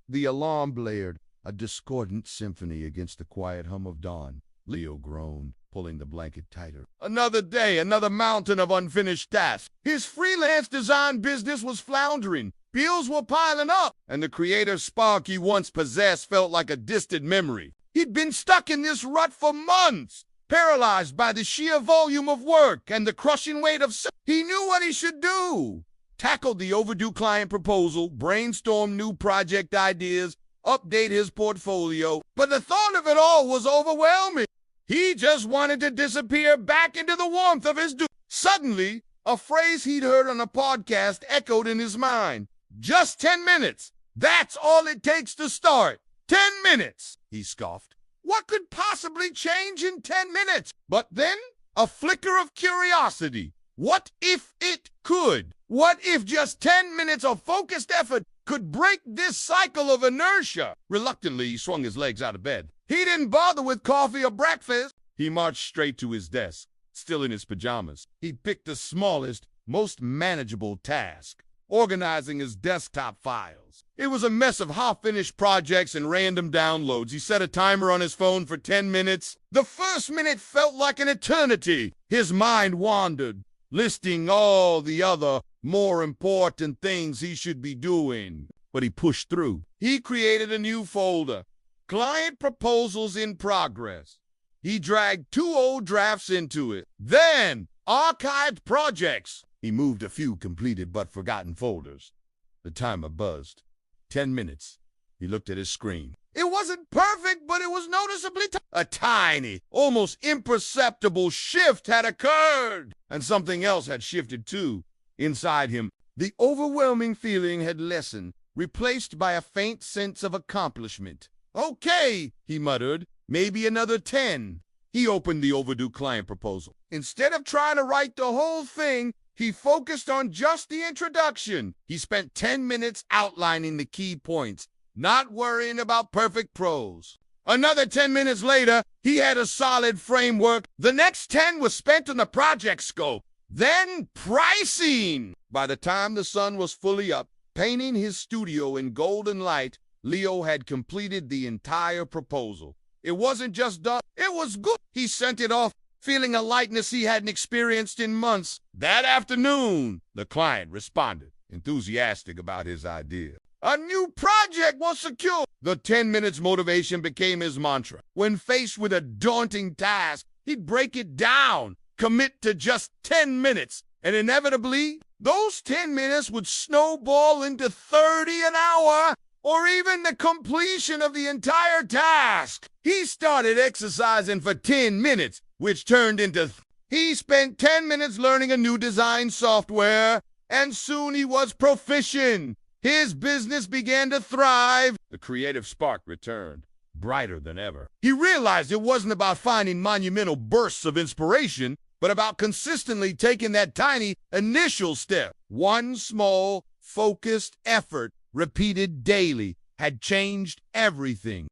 The alarm blared, a discordant symphony against the quiet hum of dawn. Leo groaned, pulling the blanket tighter. Another day, another mountain of unfinished tasks. His freelance design business was floundering. Bills were piling up, and the creative spark he once possessed felt like a distant memory. He'd been stuck in this rut for months, paralyzed by the sheer volume of work and the crushing weight of... He knew what he should do. Tackle the overdue client proposal, brainstorm new project ideas, update his portfolio. But the thought of it all was overwhelming. He just wanted to disappear back into the warmth of his... Suddenly, a phrase he'd heard on a podcast echoed in his mind. Just 10 minutes. That's all it takes to start. 10 minutes, he scoffed. What could possibly change in 10 minutes? But then, a flicker of curiosity. What if it could? What if just 10 minutes of focused effort could break this cycle of inertia? Reluctantly, he swung his legs out of bed. He didn't bother with coffee or breakfast. He marched straight to his desk, still in his pajamas. He picked the smallest, most manageable task, organizing his desktop files. It was a mess of half-finished projects and random downloads. He set a timer on his phone for 10 minutes. The first minute felt like an eternity. His mind wandered, listing all the other, more important things he should be doing. But he pushed through. He created a new folder, Client Proposals in Progress. He dragged 2 old drafts into it. Then, Archived Projects. He moved a few completed but forgotten folders. The timer buzzed. 10 minutes. He looked at his screen. It wasn't perfect, but it was noticeably a tiny, almost imperceptible shift had occurred. And something else had shifted too. Inside him, the overwhelming feeling had lessened, replaced by a faint sense of accomplishment. Okay, he muttered, maybe another 10. He opened the overdue client proposal. Instead of trying to write the whole thing, he focused on just the introduction. He spent 10 minutes outlining the key points, not worrying about perfect prose. Another 10 minutes later, he had a solid framework. The next 10 was spent on the project scope. Then pricing! By the time the sun was fully up, painting his studio in golden light, Leo had completed the entire proposal. It wasn't just done, it was good. He sent it off, feeling a lightness he hadn't experienced in months. That afternoon, the client responded, enthusiastic about his idea. A new project was secured. The 10 minutes motivation became his mantra. When faced with a daunting task, he'd break it down, commit to just 10 minutes, and inevitably, those 10 minutes would snowball into 30 an hour, or even the completion of the entire task. He started exercising for 10 minutes, which turned into... He spent 10 minutes learning a new design software, and soon he was proficient. His business began to thrive. The creative spark returned, brighter than ever. He realized it wasn't about finding monumental bursts of inspiration, but about consistently taking that tiny initial step. One small, focused effort, repeated daily, had changed everything.